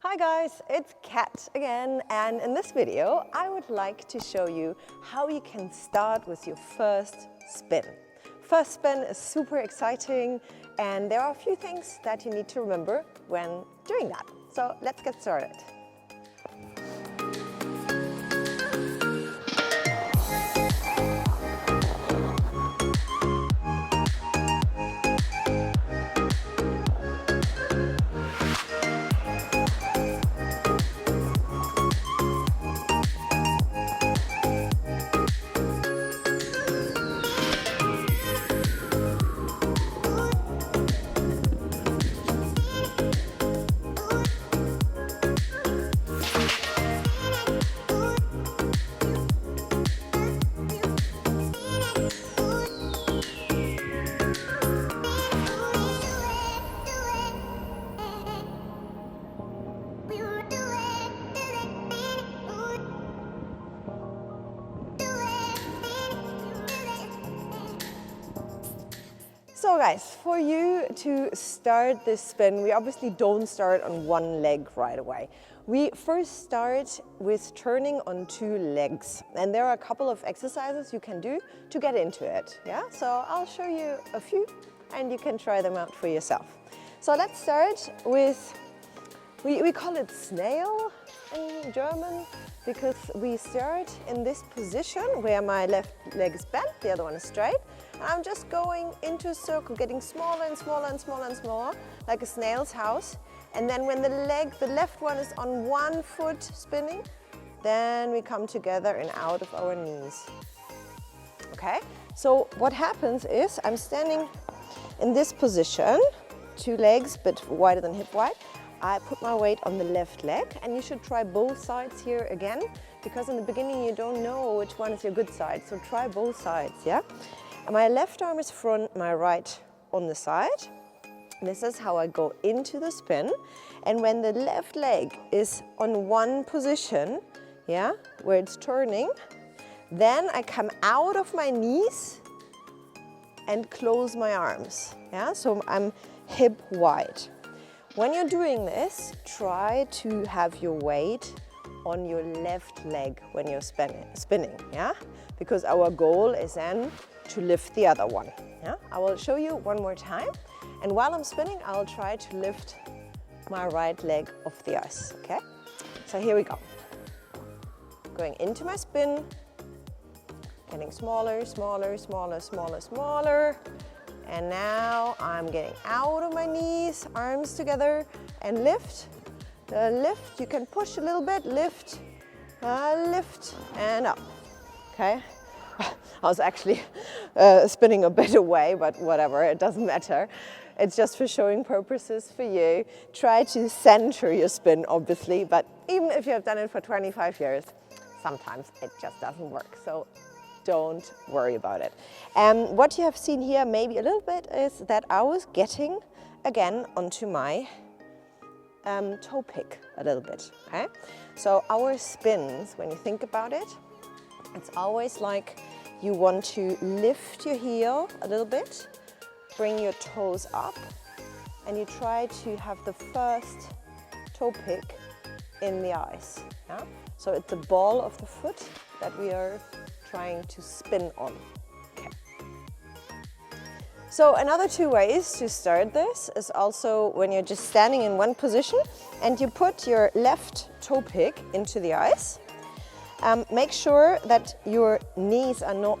Hi guys, it's Kat again, and in this video I would like to show you how you can start with your first spin. First spin is super exciting and there are a few things that you need to remember when doing that. So let's get started. So guys, for you to start this spin, we obviously don't start on one leg right away. We first start with turning on two legs, and there are a couple of exercises you can do to get into it. Yeah, so I'll show you a few and you can try them out for yourself. So let's start with, we call it snail in German, because we start in this position where my left leg is bent, the other one is straight. And I'm just going into a circle, getting smaller and smaller and smaller and smaller, like a snail's house. And then when the left one is on one foot spinning, then we come together and out of our knees. Okay, so what happens is I'm standing in this position, two legs, but wider than hip wide. I put my weight on the left leg, and you should try both sides here again, because in the beginning you don't know which one is your good side, so try both sides, yeah? And my left arm is front, my right on the side. This is how I go into the spin, and when the left leg is on one position, yeah, where it's turning, then I come out of my knees and close my arms, yeah? So I'm hip wide. When you're doing this, try to have your weight on your left leg when you're spinning, yeah? Because our goal is then to lift the other one, yeah? I will show you one more time, and while I'm spinning, I'll try to lift my right leg off the ice, okay? So here we go. Going into my spin, getting smaller, smaller, smaller, smaller, smaller. And now I'm getting out of my knees, arms together, and lift. Lift, you can push a little bit, lift, lift, and up, okay? I was actually spinning a bit away, but whatever, it doesn't matter. It's just for showing purposes for you. Try to center your spin, obviously, but even if you have done it for 25 years, sometimes it just doesn't work. So don't worry about it. And what you have seen here maybe a little bit is that I was getting again onto my toe pick a little bit, okay? So our spins, when you think about it, it's always like you want to lift your heel a little bit, bring your toes up, and you try to have the first toe pick in the ice, yeah? So it's the ball of the foot that we are trying to spin on. Okay. So another two ways to start this is also when you're just standing in one position and you put your left toe pick into the ice. Make sure that your knees are not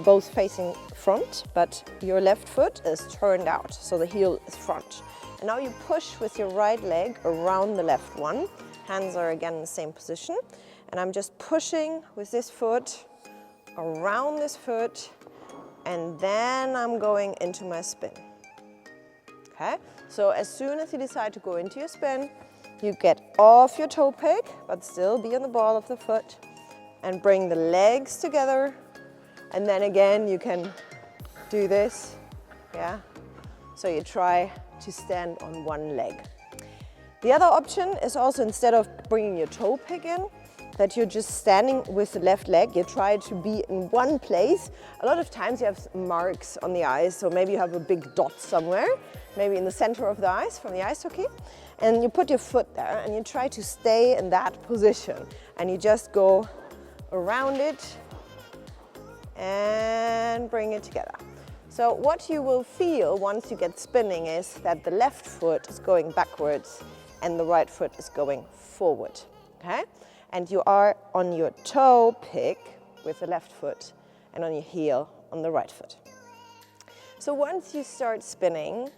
both facing front, but your left foot is turned out, so the heel is front. And now you push with your right leg around the left one. Hands are again in the same position. And I'm just pushing with this foot around this foot, and then I'm going into my spin. Okay, so as soon as you decide to go into your spin, you get off your toe pick, but still be on the ball of the foot, and bring the legs together. And then again, you can do this, yeah? So you try to stand on one leg. The other option is also, instead of bringing your toe pick in, that you're just standing with the left leg. You try to be in one place. A lot of times you have marks on the ice, so maybe you have a big dot somewhere, maybe in the center of the ice from the ice hockey, and you put your foot there and you try to stay in that position, and you just go around it and bring it together. So what you will feel once you get spinning is that the left foot is going backwards and the right foot is going forward, okay? And you are on your toe pick with the left foot and on your heel on the right foot. So once you start spinning,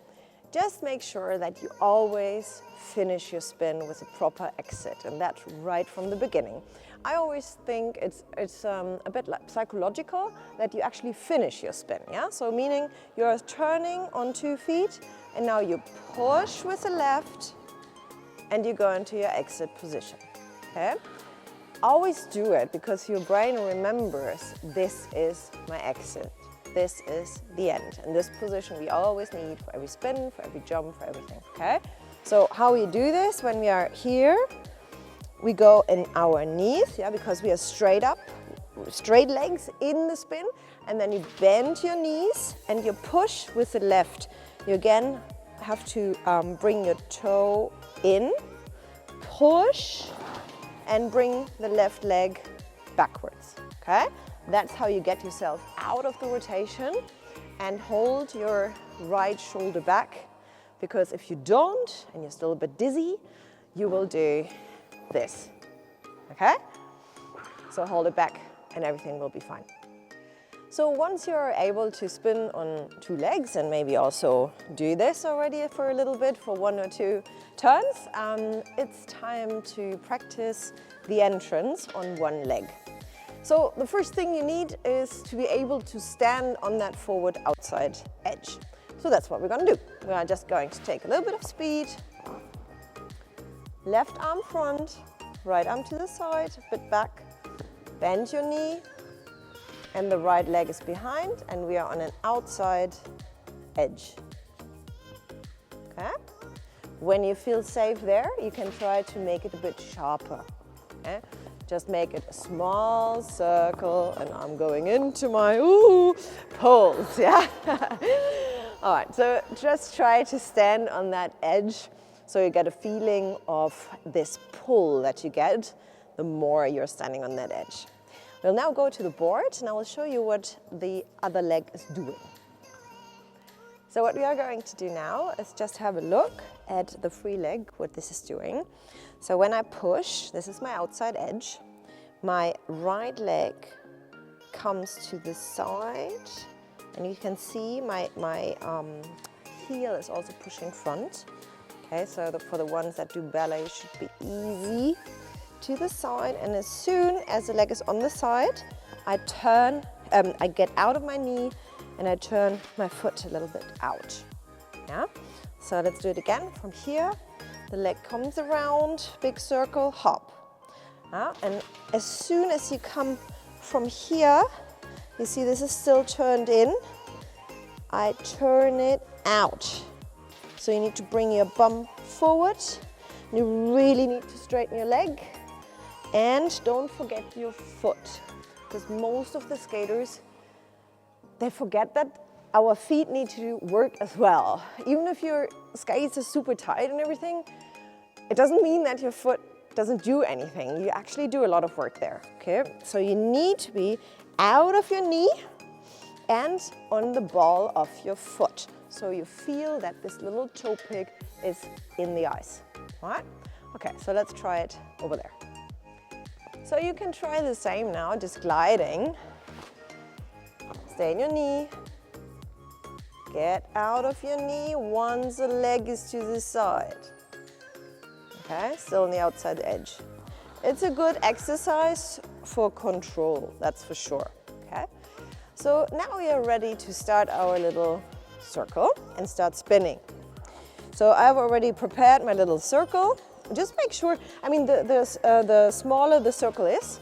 just make sure that you always finish your spin with a proper exit, and that's right from the beginning. I always think it's a bit like psychological that you actually finish your spin, yeah? So meaning you're turning on 2 feet and now you push with the left and you go into your exit position, okay? Always do it because your brain remembers this is my exit, this is the end. And this position we always need for every spin, for every jump, for everything, okay? So how we do this when we are here, we go in our knees, yeah, because we are straight up, straight legs in the spin, and then you bend your knees and you push with the left. You again have to bring your toe in, push, and bring the left leg backwards, okay? That's how you get yourself out of the rotation, and hold your right shoulder back, because if you don't, and you're still a bit dizzy, you will do this, okay? So hold it back and everything will be fine. So once you're able to spin on 2 legs, and maybe also do this already for a little bit, for 1 or 2 turns, it's time to practice the entrance on 1 leg. So the first thing you need is to be able to stand on that forward outside edge. So that's what we're going to do. We are just going to take a little bit of speed. Left arm front, right arm to the side, a bit back. Bend your knee, and the right leg is behind, and we are on an outside edge. Okay? When you feel safe there, you can try to make it a bit sharper. Okay? Just make it a small circle, and I'm going into my poles, yeah? All right, so just try to stand on that edge so you get a feeling of this pull that you get the more you're standing on that edge. We'll now go to the board and I will show you what the other leg is doing. So what we are going to do now is just have a look at the free leg, what this is doing. So when I push, this is my outside edge, my right leg comes to the side, and you can see my heel is also pushing front. Okay, so for the ones that do ballet, it should be easy to the side, and as soon as the leg is on the side, I turn, I get out of my knee and I turn my foot a little bit out. Yeah, so let's do it again. From here, the leg comes around, big circle, hop. And as soon as you come from here, you see this is still turned in, I turn it out. So you need to bring your bum forward. You really need to straighten your leg. And don't forget your foot, because most of the skaters, they forget that our feet need to work as well. Even if your skates are super tight and everything, it doesn't mean that your foot doesn't do anything. You actually do a lot of work there, okay? So you need to be out of your knee and on the ball of your foot. So you feel that this little toe pick is in the ice, all right? Okay, so let's try it over there. So you can try the same now, just gliding. Stay in your knee. Get out of your knee once the leg is to the side. Okay, still on the outside edge. It's a good exercise for control, that's for sure. Okay, so now we are ready to start our little circle and start spinning. So I've already prepared my little circle. Just make sure, I mean, the smaller the circle is,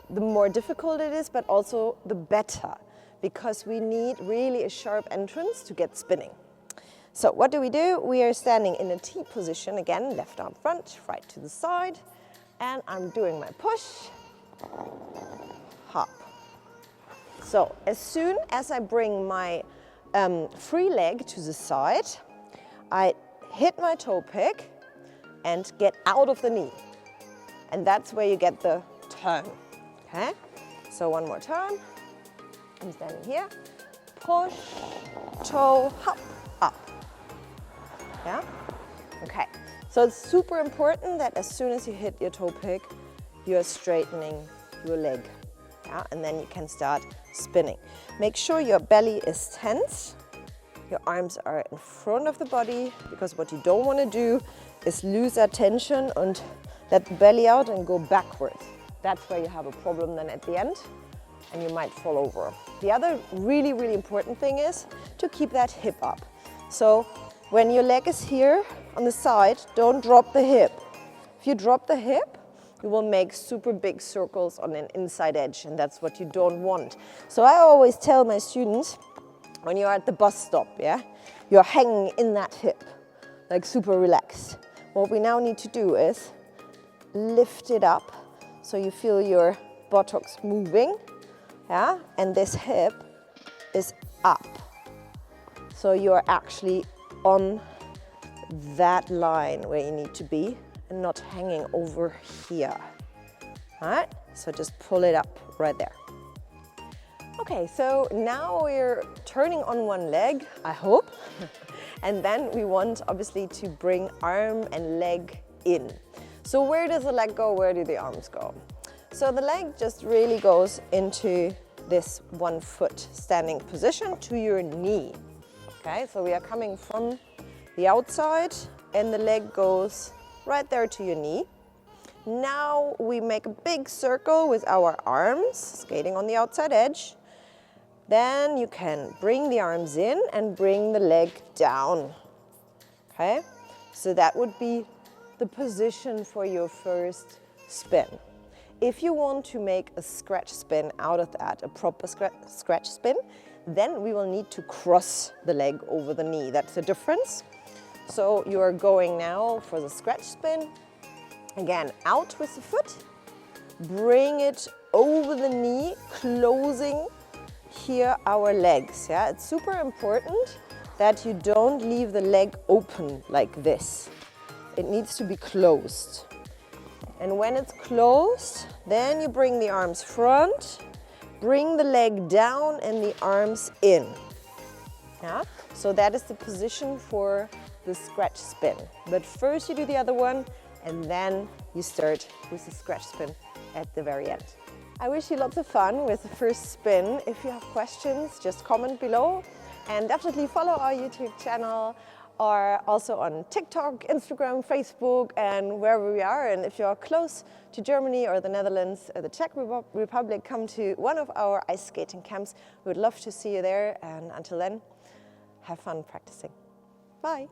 the more difficult it is, but also the better, because we need really a sharp entrance to get spinning. So what do? We are standing in a T position again, left arm front, right to the side, and I'm doing my push, hop. So as soon as I bring my free leg to the side, I hit my toe pick and get out of the knee. And that's where you get the turn, okay? So one more time. I'm standing here, push, toe, hop, up. Yeah? Okay. So it's super important that as soon as you hit your toe pick, you're straightening your leg. Yeah? And then you can start spinning. Make sure your belly is tense. Your arms are in front of the body, because what you don't want to do is lose that tension and let the belly out and go backwards. That's where you have a problem then at the end, and you might fall over. The other really, really important thing is to keep that hip up. So when your leg is here on the side, don't drop the hip. If you drop the hip, you will make super big circles on an inside edge, and that's what you don't want. So I always tell my students, when you're at the bus stop, yeah, you're hanging in that hip, like super relaxed. What we now need to do is lift it up so you feel your buttocks moving, yeah, and this hip is up. So you're actually on that line where you need to be and not hanging over here. All right, so just pull it up right there. Okay, so now we're turning on one leg, I hope. And then we want obviously to bring arm and leg in. So where does the leg go? Where do the arms go? So the leg just really goes into this 1 foot standing position to your knee. Okay, so we are coming from the outside and the leg goes right there to your knee. Now we make a big circle with our arms, skating on the outside edge. Then you can bring the arms in and bring the leg down. Okay, so that would be the position for your first spin. If you want to make a scratch spin out of that, a proper scratch spin, then we will need to cross the leg over the knee. That's the difference. So you are going now for the scratch spin. Again, out with the foot, bring it over the knee, closing here our legs. Yeah, it's super important that you don't leave the leg open like this. It needs to be closed. And when it's closed, then you bring the arms front, bring the leg down and the arms in. Yeah? So that is the position for the scratch spin. But first you do the other one, and then you start with the scratch spin at the very end. I wish you lots of fun with the first spin. If you have questions, just comment below, and definitely follow our YouTube channel, or also on TikTok, Instagram, Facebook, and wherever we are. And if you're close to Germany or the Netherlands or the Czech Republic, come to one of our ice skating camps. We would love to see you there. And until then, have fun practicing. Bye.